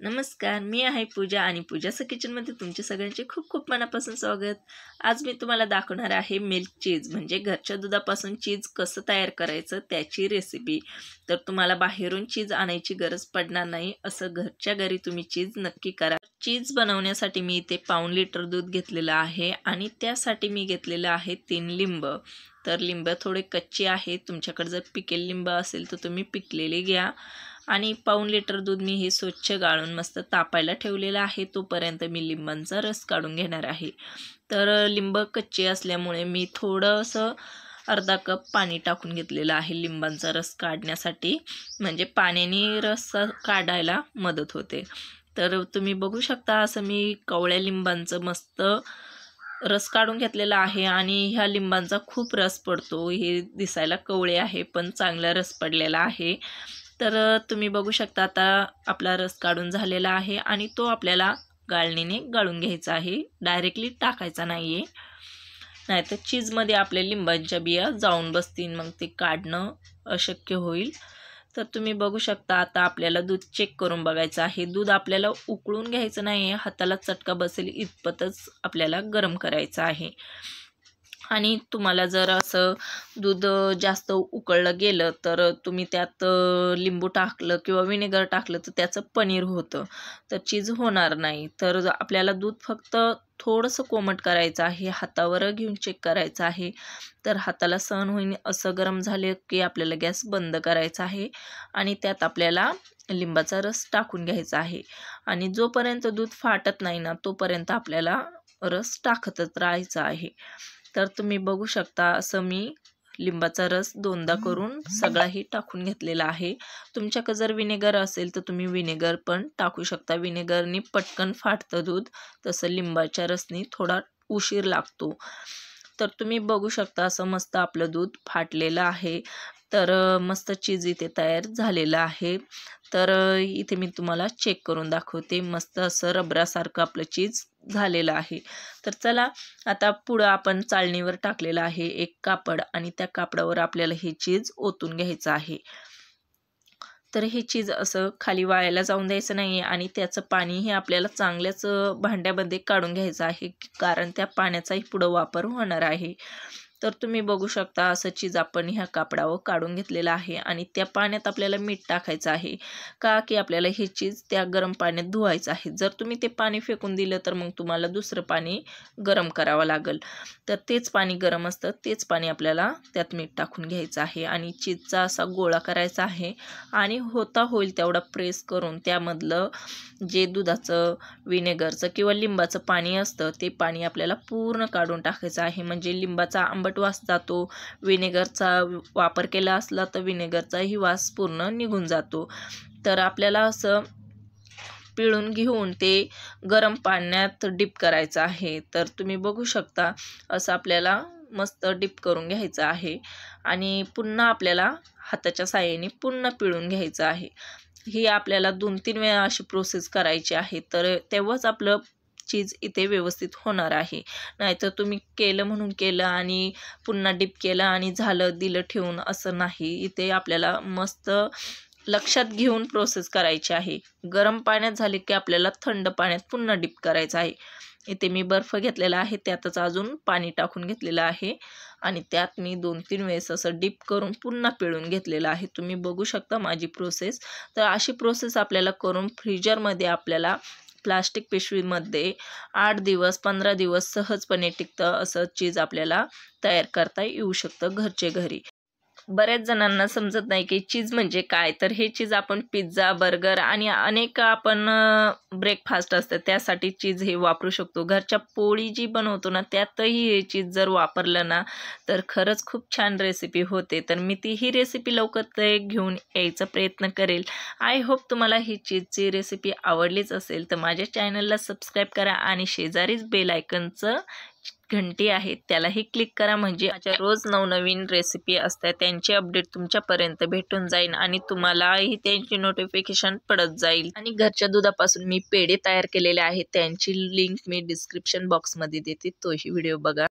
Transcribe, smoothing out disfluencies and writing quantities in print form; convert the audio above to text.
नमस्कार, मी आहे पूजा आणि पूजाचं किचनमध्ये तुमचे सगळ्यांचे खूप खूप मनापासून स्वागत. आज मी तुम्हाला दाखवणार आहे मिल्क चीज म्हणजे घरच्या दुधापासून चीज कसं तयार करायचं त्याची रेसिपी. तर तुम्हाला बाहेरून चीज आणायची गरज पडणार नाही, असं घरच्या घरी तुम्ही चीज नक्की करा. चीज बनवण्यासाठी मी इथे 1.5 लिटर दूध घेतलेलं आहे आणि त्यासाठी मी घेतलेलं आहे 3 लिंब. तर लिंब थोडे कच्चे आहेत, तुमच्याकडे जर पिकेल लिंब असेल तर तुम्ही पिकलेले घ्या. आणि 1.5 लिटर दूध मी हे स्वच्छ गाळून मस्त तापायला ठेवलेलं आहे. तोपर्यंत मी लिंबांचा रस काढून घेणार आहे. तर लिंब कच्चे असल्यामुळे मी थोडंसं अर्धा कप पाणी टाकून घेतलेलं आहे लिंबांचा रस काढण्यासाठी, म्हणजे पाण्याने रस काढायला मदत होते. तर तुम्ही बघू शकता असं मी कवळ्या लिंबांचं मस्त रस काढून घेतलेला आहे आणि ह्या लिंबांचा खूप रस पडतो. हे दिसायला कवळे आहे पण चांगला रस पडलेला आहे. तर तुम्ही बघू शकता आता आपला रस काढून झालेला आहे आणि तो आपल्याला गाळणीने गाळून घ्यायचा आहे, डायरेक्टली टाकायचा नाही आहे, नाहीतर चीजमध्ये आपल्या लिंबांच्या बिया जाऊन बसतील, मग ते काढणं अशक्य होईल. तर तुम्ही बघू शकता आता आपल्याला दूध चेक करून बघायचं आहे. दूध आपल्याला उकळून घ्यायचं नाही आहे, हाताला चटका बसेल इतपतच आपल्याला गरम करायचं आहे. आणि तुम्हाला जर असं दूध जास्त उकळलं गेलं तर तुम्ही त्यात लिंबू टाकलं किंवा विनेगर टाकलं तर त्याचं पनीर होतं, तर चीज होणार नाही. तर आपल्याला दूध फक्त थोडंसं कोमट करायचं आहे, हातावर घेऊन चेक करायचं आहे. तर हाताला सहन होईल असं गरम झाले की आपल्याला गॅस बंद करायचा आहे आणि त्यात आपल्याला लिंबाचा रस टाकून घ्यायचा आहे. आणि जोपर्यंत दूध फाटत नाही ना तोपर्यंत आपल्याला रस टाकतच राहायचा आहे. तर तुम्ही बघू शकता असं मी लिंबाचा रस 2दा करून सगळाही टाकून घेतलेला आहे. तुमच्याकडे जर विनेगर असेल तर तुम्ही विनेगर पण टाकू शकता. विनेगरनी पटकन फाटतं दूध, तसं लिंबाच्या रसनी थोडा उशीर लागतो. तर तुम्ही बघू शकता असं मस्त आपलं दूध फाटलेलं आहे. तर मस्त चीज इथे तयार झालेलं आहे. तर इथे मी तुम्हाला चेक करून दाखवते. मस्त असं रबरासारखं आपलं चीज झालेलं आहे. तर चला आता पुढं आपण चाळणीवर टाकलेलं आहे एक कापड आणि त्या कापडावर आपल्याला हे चीज ओतून घ्यायचं आहे. तर हे चीज असं खाली वाळायला जाऊन द्यायचं नाही आहे आणि त्याचं पाणी हे आपल्याला चांगल्याच भांड्यामध्ये काढून घ्यायचं आहे, कारण त्या पाण्याचाही पुढं वापर होणार आहे. तर तुम्ही बघू शकता असं चीज आपण ह्या कापडावर काढून घेतलेलं आहे आणि त्या पाण्यात आपल्याला मीठ टाकायचं आहे, का की आपल्याला हे चीज त्या गरम पाण्यात धुवायचं आहे. जर तुम्ही ते पाणी फेकून दिलं तर मग तुम्हाला दुसरं पाणी गरम करावं लागेल. तर तेच पाणी गरम असतं, तेच पाणी आपल्याला त्यात मीठ टाकून घ्यायचं आहे आणि चीजचा असा गोळा करायचा आहे आणि होता होईल तेवढा प्रेस करून त्यामधलं जे दुधाचं विनेगरचं किंवा लिंबाचं पाणी असतं ते पाणी आपल्याला पूर्ण काढून टाकायचं आहे. म्हणजे लिंबाचा आंबट वास जातो, विनेगरचा वापर केला असला तर विनेगरचाही वास पूर्ण निघून जातो. तर आपल्याला असं पिळून घेऊन ते गरम पाण्यात डिप करायचं आहे. तर तुम्ही बघू शकता असं आपल्याला मस्त डिप करून घ्यायचं आहे आणि पुन्हा आपल्याला हाताच्या साहाय्याने पुन्हा पिळून घ्यायचं आहे. ही आपल्याला 2-3 वेळा अशी प्रोसेस करायची आहे, तर तेव्हाच आपलं चीज इथे व्यवस्थित होणार आहे. नाहीतर तुम्ही केलं म्हणून केलं आणि पुन्हा डिप केलं आणि झालं दिलं ठेवून असं नाही. इथे आपल्याला मस्त लक्षात घेऊन प्रोसेस करायची आहे. गरम पाण्यात झाले की आपल्याला थंड पाण्यात पुन्हा डिप करायचं आहे. इथे मी बर्फ घेतलेला आहे, त्यातच अजून पाणी टाकून घेतलेलं आहे आणि त्यात मी 2-3 वेळेस असं डिप करून पुन्हा पिळून घेतलेलं आहे. तुम्ही बघू शकता माझी प्रोसेस. तर अशी प्रोसेस आपल्याला करून फ्रीजरमध्ये आपल्याला प्लास्टिक पिशवीमध्ये 8 दिवस 15 दिवस सहजपणे टिकतं असं चीज आपल्याला तयार करता येऊ शकतं घरचे घरी. बऱ्याच जणांना समजत नाही की चीज म्हणजे काय. तर हे चीज आपण पिझ्झा, बर्गर आणि अनेक आपण ब्रेकफास्ट असतं त्यासाठी चीज हे वापरू शकतो. घरच्या पोळी जी बनवतो ना त्यातही हे चीज जर वापरलं ना तर खरंच खूप छान रेसिपी होते. तर मी ती ही रेसिपी लवकर ते घेऊन यायचा प्रयत्न करेल. आय होप तुम्हाला ही चीजची रेसिपी आवडलीच असेल तर माझ्या चॅनलला सबस्क्राईब करा आणि शेजारीच बेल आयकनचं घंटी आहे त्यालाही क्लिक करा, म्हणजे माझ्या रोज नवनवीन रेसिपी असतात त्यांची अपडेट तुमच्यापर्यंत भेटून जाईल आणि तुम्हालाही त्यांची नोटिफिकेशन पडत जाईल. आणि घरच्या दुधापासून मी पेढे तयार केलेले आहेत, त्यांची लिंक मी डिस्क्रिप्शन बॉक्समध्ये देते, तोही व्हिडिओ बघा.